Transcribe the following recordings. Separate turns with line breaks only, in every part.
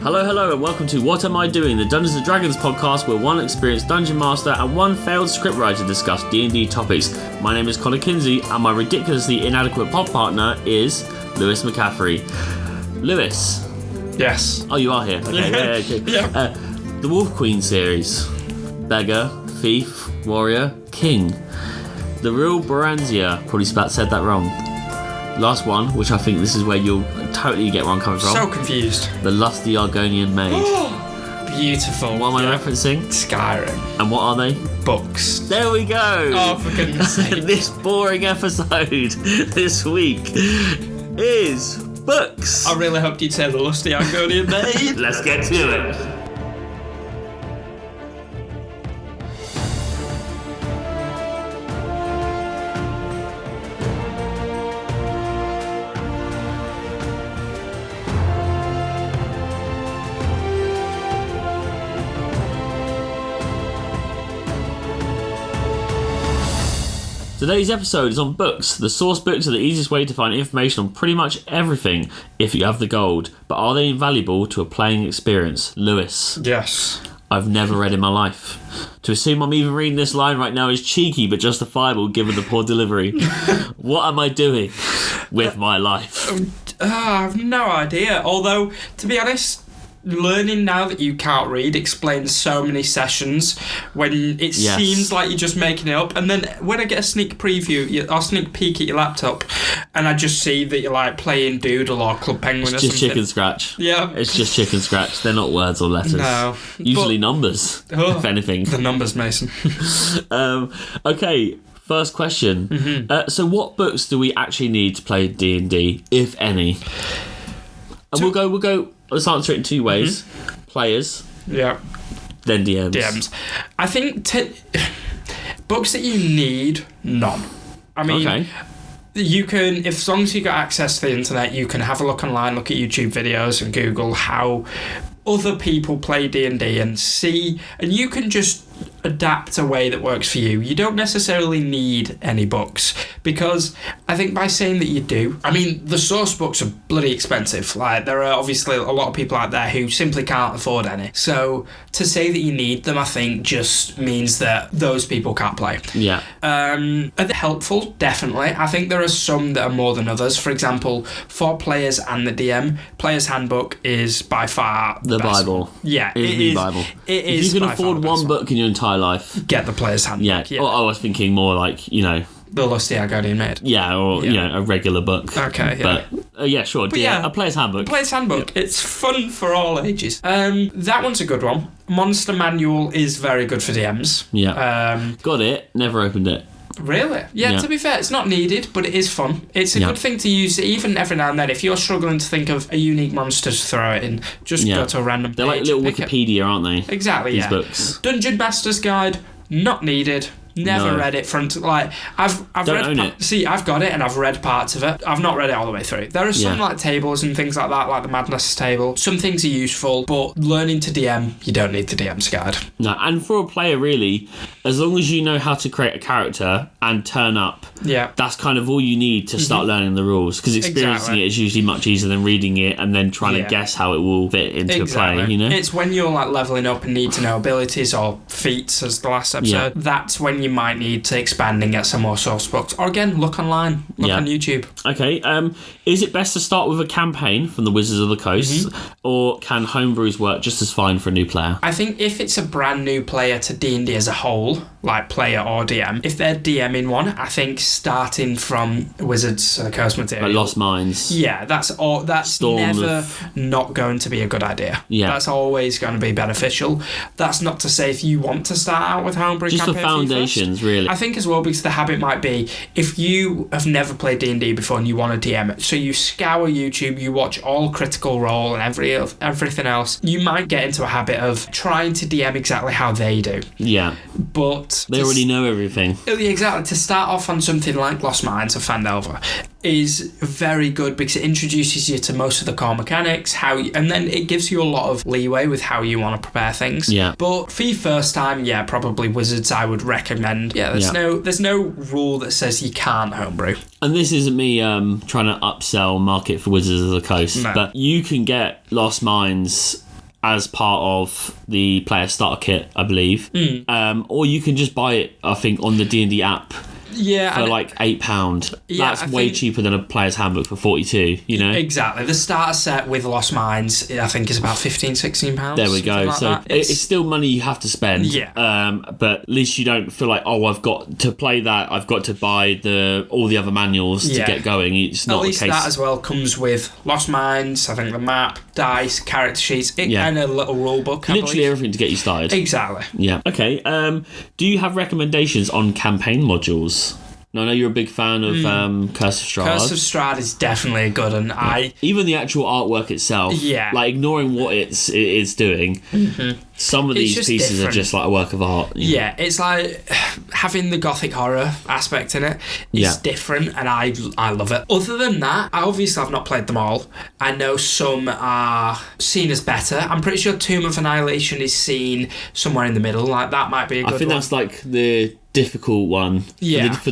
Hello, and welcome to What Am I Doing, the Dungeons & Dragons podcast where one experienced dungeon master and one failed scriptwriter discuss D&D topics. My name is Kinsey, and my ridiculously inadequate pod partner is Lewis McCaffery. Lewis.
Yes.
Oh, you are here. Okay. Okay.
Yeah.
The Wolf Queen series. Beggar, Thief, Warrior, King. The real Baranzia. Probably said that wrong. Last one, which I think this is where you'll totally get where I'm coming from.
So confused.
The Lusty Argonian Maid.
Beautiful.
What am I referencing?
Skyrim.
And what are they?
Books.
There we go.
Oh, for goodness sake.
This boring episode this week is books.
I really hoped you'd say the Lusty Argonian Maid.
Let's get to it. Today's episode is on books. The source books are the easiest way to find information on pretty much everything if you have the gold. But are they invaluable to a playing experience? Lewis.
Yes.
I've never read in my life. To assume I'm even reading this line right now is cheeky but justifiable given the poor delivery. What am I doing with my life?
I have no idea. Although, to be honest, learning now that you can't read explains so many sessions when it seems like you're just making it up. And then when I get a sneak preview or sneak peek at your laptop and I just see that you're like playing Doodle or Club Penguin or something.
It's just chicken scratch.
Yeah.
It's just chicken scratch. They're not words or letters.
No.
Usually numbers, if anything.
The numbers, Mason.
Okay, first question. Mm-hmm. So what books do we actually need to play D&D, if any? And we'll go. Let's answer it in two ways. Mm-hmm. Players.
Yeah.
Then DMs.
DMs. I think books that you need, none. I mean,
okay.
You can, as long as you got access to the internet, you can have a look online, look at YouTube videos and Google how other people play D&D and see, and you can just adapt a way that works for you. You don't necessarily need any books, because I think by saying that you do, I mean, the source books are bloody expensive. Like, there are obviously a lot of people out there who simply can't afford any. So to say that you need them, I think, just means that those people can't play.
Yeah.
Are they helpful? Definitely. I think there are some that are more than others. For example, for players and the DM, Player's Handbook is by far
the
best
Bible.
one. Yeah,
it is the Bible.
It is.
If you can afford one book in your entire life,
get the Player's Handbook.
Yeah. I was thinking more like,
The Lusty Argonian Maid.
Yeah, or a regular book.
Okay, yeah.
But sure. But a Player's Handbook.
Player's Handbook. Yeah. It's fun for all ages. That one's a good one. Monster Manual is very good for DMs.
Yeah. Got it. Never opened it.
Really? Yeah, to be fair, it's not needed, but it is fun. It's a good thing to use, even every now and then. If you're struggling to think of a unique monster to throw it in, just go to a random page.
They're like little Wikipedia, aren't they?
Exactly,
These books.
Dungeon Master's Guide, not needed. Never read it I've read it. See, I've got it and I've read parts of it. I've not read it all the way through. There are some like tables and things like that, like the Madness table. Some things are useful, but learning to DM, you don't need the DM's guide.
No, and for a player, really, as long as you know how to create a character and turn up, that's kind of all you need to start learning the rules. Because experiencing it is usually much easier than reading it and then trying to guess how it will fit into a play.
It's when you're like leveling up and need to know abilities or feats, as the last episode. That's when you might need to expand and get some more source books. Or again, look online, on YouTube.
Okay, is it best to start with a campaign from the Wizards of the Coast, or can homebrews work just as fine for a new player?
I think if it's a brand new player to D&D as a whole, like player or DM, if they're DMing one, I think starting from Wizards of the Coast material,
like Lost Mines.
Yeah, that's never not going to be a good idea. Yeah, that's always going to be beneficial. That's not to say if you want to start out with homebrew
just
campaign
the foundations, really.
I think as well, because the habit might be, if you have never played D&D before and you want to DM it, so you scour YouTube, you watch all Critical Role and everything else, you might get into a habit of trying to DM exactly how they do.
Yeah.
But
they already know everything.
Exactly. To start off on something like Lost Mines or Phandelver, is very good because it introduces you to most of the core mechanics, and then it gives you a lot of leeway with how you want to prepare things.
Yeah.
But for your first time, probably Wizards I would recommend. There's no rule that says you can't homebrew.
And this isn't me trying to upsell market for Wizards of the Coast, but you can get Lost Mines as part of the player starter kit, I believe. Or you can just buy it, I think, on the D&D app.
Yeah,
for like £8. That's way cheaper than a player's handbook for $42, you know?
Exactly. The starter set with Lost Mines, I think, is about £15-16.
There we go.
Like
so it's still money you have to spend.
Yeah.
But at least you don't feel like, I've got to play that, I've got to buy all the other manuals to get going. It's not the case. At least
that as well comes with Lost Mines, I think the map, dice, character sheets, and a little rule book.
Literally everything to get you started.
Exactly.
Yeah. Okay. Do you have recommendations on campaign modules? No, I know you're a big fan of Curse of Strahd.
Curse of Strahd is definitely a good one.
Even the actual artwork itself, like ignoring what it is doing, some of these pieces are just like a work of art.
Yeah, it's like having the gothic horror aspect in it is different, and I love it. Other than that, I've not played them all. I know some are seen as better. I'm pretty sure Tomb of Annihilation is seen somewhere in the middle. Like that might be a good one.
I think that's like the difficult one for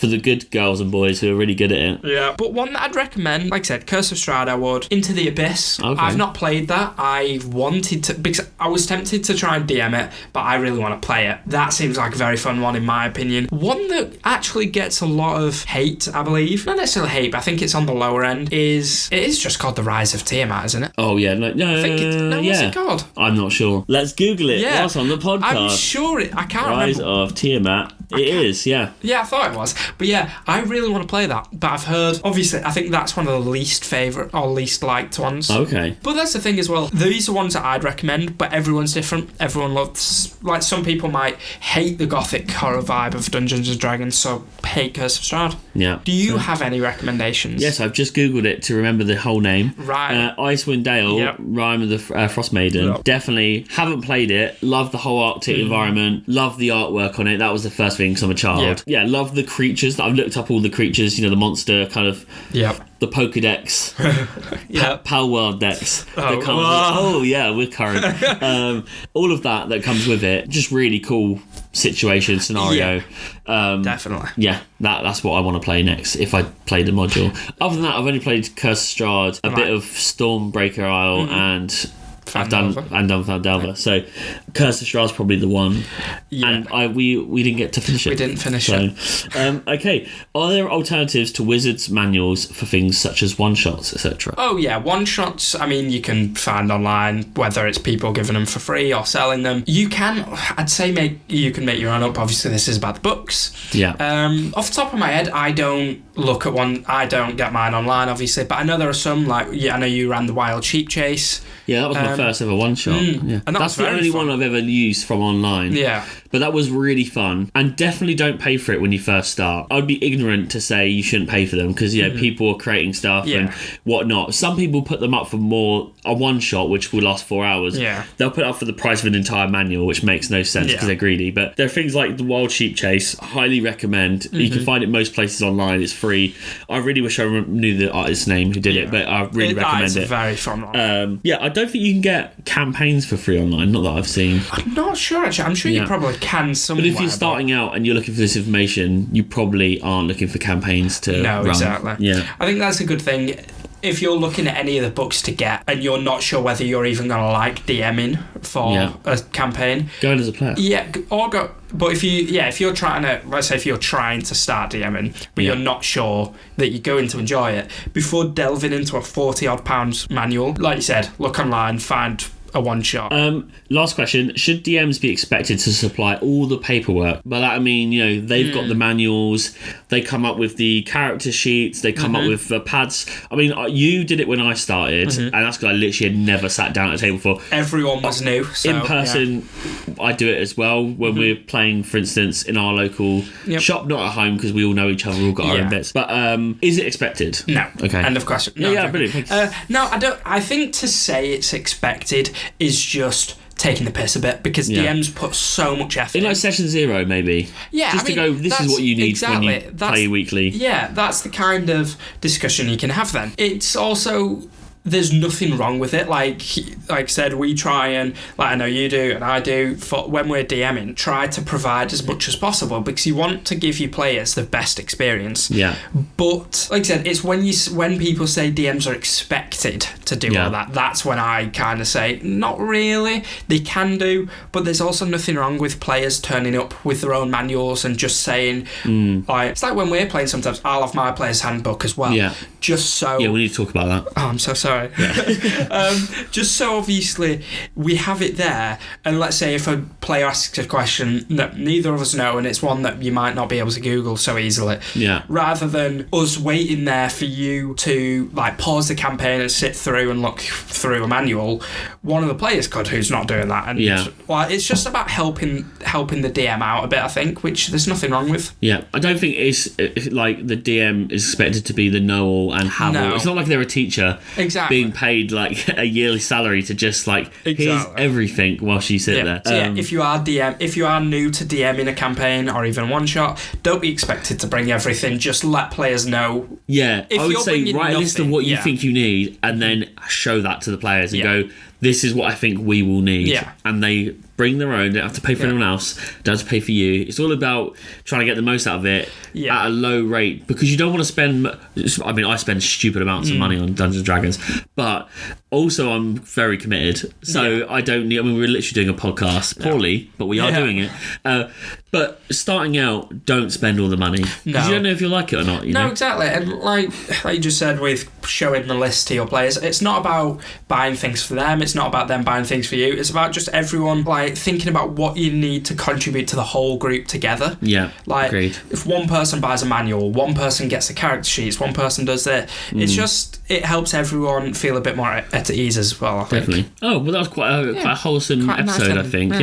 the good girls and boys who are really good at it.
Yeah, but one that I'd recommend, like I said, Curse of Strahd, I would. Into the Abyss. Okay. I've not played that. I wanted to, because I was tempted to try and DM it, but I really want to play it. That seems like a very fun one in my opinion. One that actually gets a lot of hate, I believe. Not necessarily hate, but I think it's on the lower end. It is just called The Rise of Tiamat, isn't it?
Oh yeah, no,
I think what's it called?
I'm not sure. Let's Google it. Whilst on the podcast.
I'm sure I can't
Rise
remember.
of Tiamat. It is, yeah.
Yeah, I thought it was. But yeah, I really want to play that. But I've heard, obviously, I think that's one of the least favourite or least liked ones.
Okay.
But that's the thing as well. These are ones that I'd recommend, but everyone's different. Everyone loves, like some people might hate the gothic horror vibe of Dungeons and Dragons, so hate Curse of Strahd.
Yeah.
Do you have any recommendations?
Yes, I've just Googled it to remember the whole name.
Right.
Icewind Dale, Rime of the Frost Maiden. Yep. Definitely haven't played it. Love the whole Arctic environment. Love the artwork on it. That was the first thing because I'm a child. Yeah, love the creatures. I've looked up all the creatures, the monster kind of...
Yep.
The Pokedex, Pal World Dex. We're current. All of that comes with it. Just really cool situation, scenario.
Yeah. Definitely.
Yeah, that's what I want to play next if I play the module. Other than that, I've only played Curse of Strahd, a bit of Stormbreaker Isle, and... I've done Fandelver. So Curse of Strahd's probably the one. Yeah. And we didn't get to finish it.
We didn't finish it.
Okay. Are there alternatives to Wizards manuals for things such as one-shots, etc.?
Oh, yeah. One-shots, I mean, you can find online, whether it's people giving them for free or selling them. You can, I'd say, you can make your own up. Obviously, this is about the books.
Yeah.
Off the top of my head, I don't look at one. I don't get mine online, obviously. But I know there are some, like, I know you ran the Wild Sheep Chase.
Yeah, that was my first ever one-shot. Yeah.
And
that's the only one I've ever used from online.
Yeah.
But that was really fun. And definitely don't pay for it when you first start. I would be ignorant to say you shouldn't pay for them because, people are creating stuff and whatnot. Some people put them up for a one-shot, which will last 4 hours.
Yeah.
They'll put it up for the price of an entire manual, which makes no sense because they're greedy. But there are things like the Wild Sheep Chase. Highly recommend. You can find it most places online. It's free. I really wish I knew the artist's name who did it, but I really recommend it.
It's a very fun one.
I don't think you can get campaigns for free online. Not that I've seen.
I'm not sure, actually. I'm sure you probably can somewhere.
But if you're starting out and you're looking for this information, you probably aren't looking for campaigns to run.
Exactly.
Yeah.
I think that's a good thing. If you're looking at any of the books to get and you're not sure whether you're even going to like DMing for a campaign,
go in as a player.
Yeah, or go. But if you're trying to, let's say if you're trying to start DMing, but you're not sure that you're going to enjoy it, before delving into a £40-odd manual, like you said, look online, find a one-shot.
Last question. Should DMs be expected to supply all the paperwork? By that I mean, they've got the manuals, they come up with the character sheets, they come up with pads. I mean, you did it when I started, and that's because I literally had never sat down at a table before.
Everyone was new. So,
in person, I do it as well when we're playing, for instance, in our local shop, not at home because we all know each other, we've all got our own bits. But is it expected?
No.
Okay.
End of question. No,
brilliant.
No, I don't. I think to say it's expected is just taking the piss a bit, because DMs put so much effort
in like session 0 maybe.
Yeah,
just to go, this is what you need when you play weekly.
Yeah, that's the kind of discussion you can have then. It's also, there's nothing wrong with it. Like I said, we try and, like I know you do and I do, for when we're DMing, try to provide as much as possible, because you want to give your players the best experience.
Yeah.
But like I said, it's when people say DMs are expected to do all that, that's when I kind of say, not really. They can do, but there's also nothing wrong with players turning up with their own manuals and just saying, like, it's like when we're playing sometimes, I'll have my player's handbook as well.
Yeah.
Just so...
Yeah, we need to talk about that.
Oh, I'm so sorry.
Yeah.
Just so obviously we have it there, and let's say if a player asks a question that neither of us know, and it's one that you might not be able to Google so easily, rather than us waiting there for you to like pause the campaign and sit through and look through a manual, one of the players could, who's not doing that. And well, it's just about helping the DM out a bit, I think, which there's nothing wrong with.
Yeah, I don't think it's like the DM is expected to be the know-all and have-all. It's not like they're a teacher being paid like a yearly salary to just like here's everything while she sit there.
So if you are new to DMing a campaign or even one shot, don't be expected to bring everything. Just let players know.
Yeah, I would say write a list of what you think you need, and then show that to the players and go, this is what I think we will need. And they bring their own, don't have to pay for anyone else, don't have to pay for you. It's all about trying to get the most out of it at a low rate, because you don't want to spend, I mean, I spend stupid amounts of money on Dungeons & Dragons, but also I'm very committed, so I don't need, I mean, we're literally doing a podcast poorly, but we are doing it. But starting out, don't spend all the money, because you don't know if you'll like it or not. You know?
Exactly. And like you just said, with showing the list to your players, it's not about buying things for them, it's not about them buying things for you, it's about just everyone like thinking about what you need to contribute to the whole group together. Like, agreed. If one person buys a manual, one person gets the character sheets, one person does it, it's just, it helps everyone feel a bit more at ease as well, I think.
Definitely. Oh, well, that was quite a wholesome episode, nice, I think.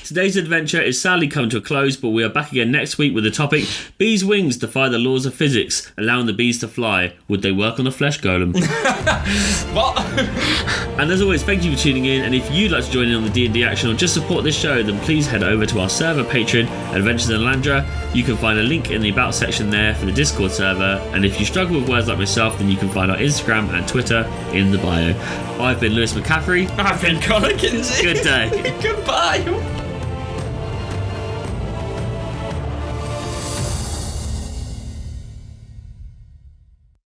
Today's adventure is sadly come to a close, but we are back again next week with the topic, bees' wings defy the laws of physics, allowing the bees to fly. Would they work on a flesh golem?
What?
And as always, thank you for tuning in, and if you'd like to join in on the D&D action or just support this show, then please head over to our server Patreon, Adventures in Landra. You can find a link in the About section there for the Discord server, and if you struggle with words like myself, then you can find our Instagram and Twitter in the bio. I've been Lewis McCaffery.
I've been Connor Kinsey.
Good day.
Goodbye.